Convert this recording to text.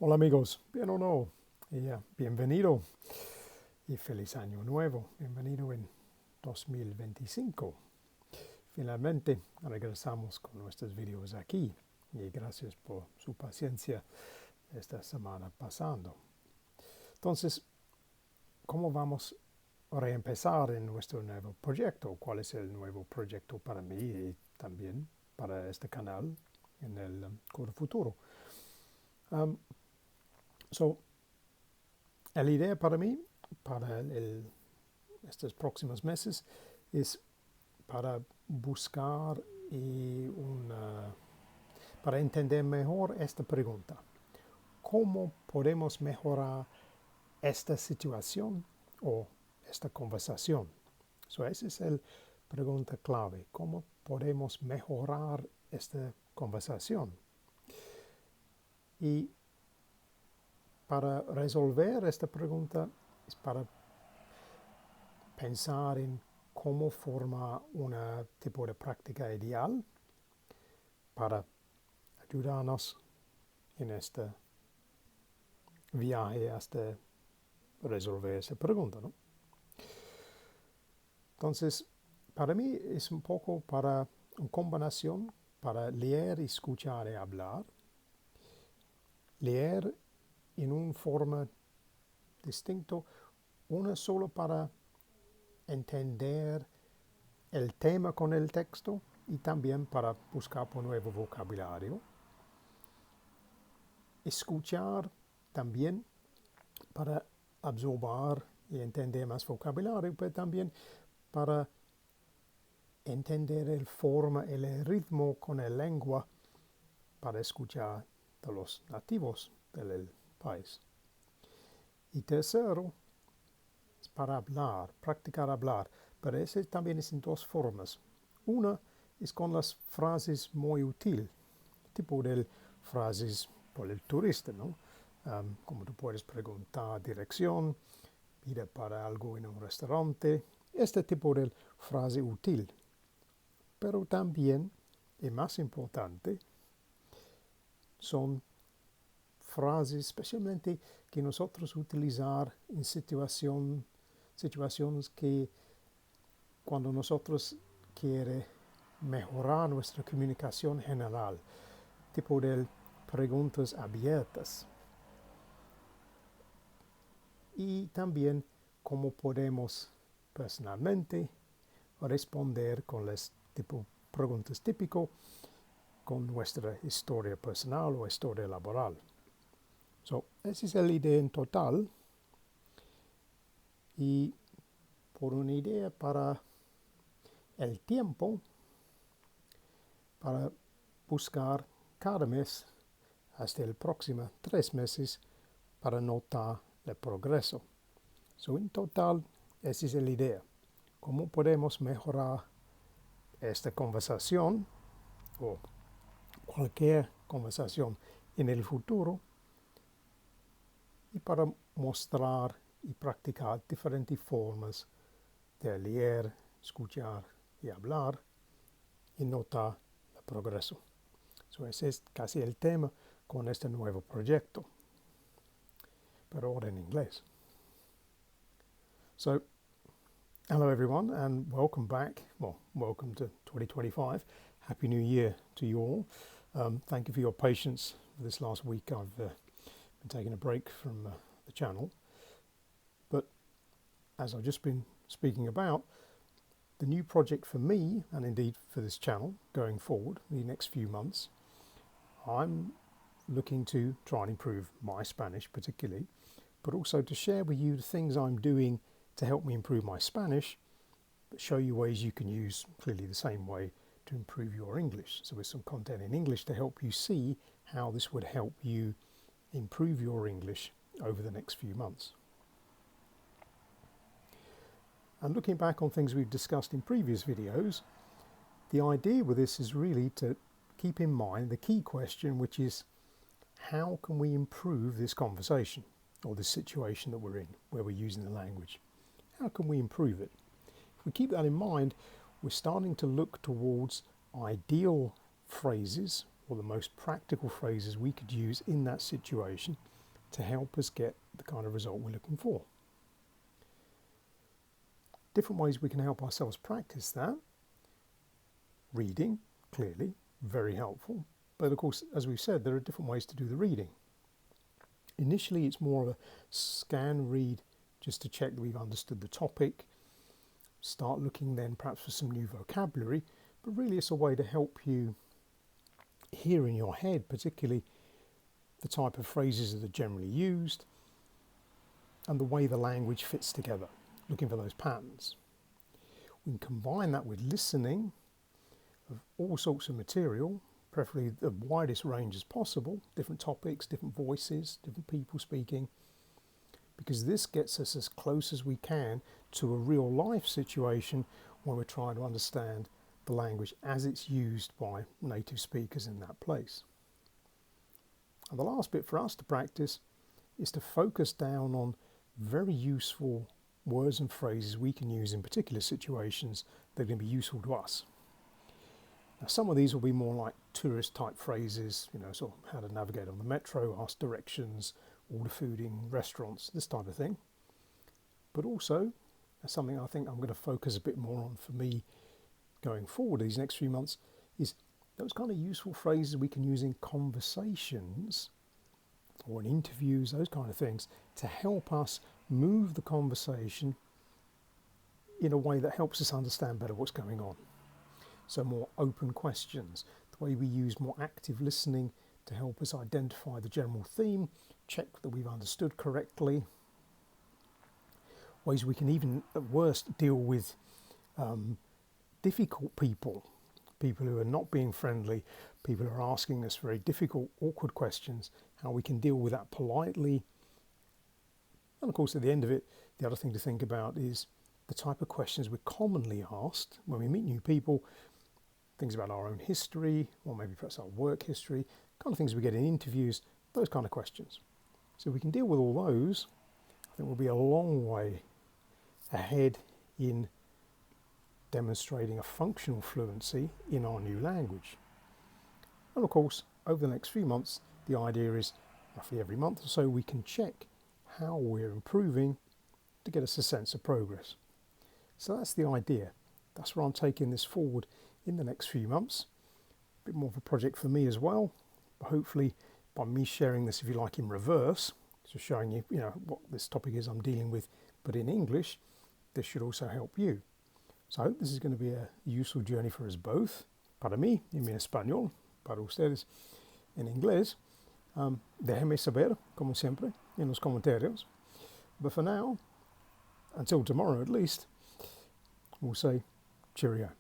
Hola amigos, bien o no, bienvenido y feliz año nuevo, bienvenido en 2025. Finalmente regresamos con nuestros videos aquí y gracias por su paciencia esta semana pasando. Entonces, ¿cómo vamos a reempezar en nuestro nuevo proyecto? ¿Cuál es el nuevo proyecto para mí y también para este canal en el curso futuro? Um, so, la idea para mí, para estos próximos meses, es para buscar para entender mejor esta pregunta. ¿Cómo podemos mejorar esta situación o esta conversación? Esa es la pregunta clave. ¿Cómo podemos mejorar esta conversación? Y para resolver esta pregunta es para pensar en cómo formar un tipo de práctica ideal para ayudarnos en este viaje hasta resolver esa pregunta, ¿no? Entonces, para mí es un poco para una combinación para leer, escuchar y hablar. Leer en una forma distinta, una solo para entender el tema con el texto y también para buscar por nuevo vocabulario. Escuchar también para absorber y entender más vocabulario, pero también para entender el forma, el ritmo con la lengua para escuchar de los nativos del país. Y tercero, es para hablar, practicar hablar, pero ese también es en dos formas. Una es con las frases muy útiles, tipo de frases por el turista, ¿no? Como tú puedes preguntar dirección, ir para algo en un restaurante, este tipo de frase útil. Pero también, y más importante, son frases especialmente que nosotros utilizar en situaciones que cuando nosotros quiere mejorar nuestra comunicación general, tipo de preguntas abiertas. Y también cómo podemos personalmente responder con las preguntas típicas con nuestra historia personal o historia laboral. Esa es la idea en total. Y por una idea para el tiempo, para buscar cada mes hasta el próximo 3 meses para notar el progreso. En total, esa es la idea. ¿Cómo podemos mejorar esta conversación o cualquier conversación en el futuro? Y para mostrar y practicar diferentes formas de leer, escuchar y hablar y notar el progreso. Ese es casi el tema con este nuevo proyecto, pero ahora en inglés. Hello everyone and welcome back. Well, welcome to 2025. Happy New Year to you all. Thank you for your patience this last week. I've been taking a break from the channel. But as I've just been speaking about, the new project for me, and indeed for this channel going forward, the next few months, I'm looking to try and improve my Spanish particularly, but also to share with you the things I'm doing to help me improve my Spanish, but show you ways you can use clearly the same way to improve your English. So with some content in English to help you see how this would help you improve your English over the next few months. And looking back on things we've discussed in previous videos, the idea with this is really to keep in mind the key question, which is how can we improve this conversation or this situation that we're in, where we're using the language? How can we improve it? If we keep that in mind, we're starting to look towards ideal phrases, or the most practical phrases we could use in that situation to help us get the kind of result we're looking for. Different ways we can help ourselves practice that. Reading, clearly, very helpful. But of course, as we've said, there are different ways to do the reading. Initially, it's more of a scan read just to check that we've understood the topic. Start looking then perhaps for some new vocabulary. But really, it's a way to help you hear in your head, particularly the type of phrases that are generally used and the way the language fits together, looking for those patterns. We can combine that with listening of all sorts of material, preferably the widest range as possible, different topics, different voices, different people speaking, because this gets us as close as we can to a real life situation when we're trying to understand the language as it's used by native speakers in that place. And the last bit for us to practice is to focus down on very useful words and phrases we can use in particular situations that are going to be useful to us. Now, some of these will be more like tourist type phrases, sort of how to navigate on the metro, ask directions, order food in restaurants, this type of thing. But also, that's something I think I'm going to focus a bit more on for me going forward these next few months, is those kind of useful phrases we can use in conversations or in interviews, those kind of things, to help us move the conversation in a way that helps us understand better what's going on. So more open questions, the way we use more active listening to help us identify the general theme, check that we've understood correctly. Ways we can even, at worst, deal with difficult people who are not being friendly, people who are asking us very difficult, awkward questions, how we can deal with that politely. And of course, at the end of it, the other thing to think about is the type of questions we're commonly asked when we meet new people, things about our own history, or maybe perhaps our work history, kind of things we get in interviews, those kind of questions. So if we can deal with all those, I think we'll be a long way ahead in demonstrating a functional fluency in our new language. And of course, over the next few months, the idea is roughly every month or so we can check how we're improving to get us a sense of progress. So that's the idea. That's where I'm taking this forward in the next few months. A bit more of a project for me as well, but hopefully by me sharing this, if you like, in reverse, so showing you, what this topic is I'm dealing with, but in English, this should also help you. So I hope this is going to be a useful journey for us both. Para mí, y mi español, para ustedes en inglés. Déjenme saber, como siempre, en los comentarios. But for now, until tomorrow at least, we'll say cheerio.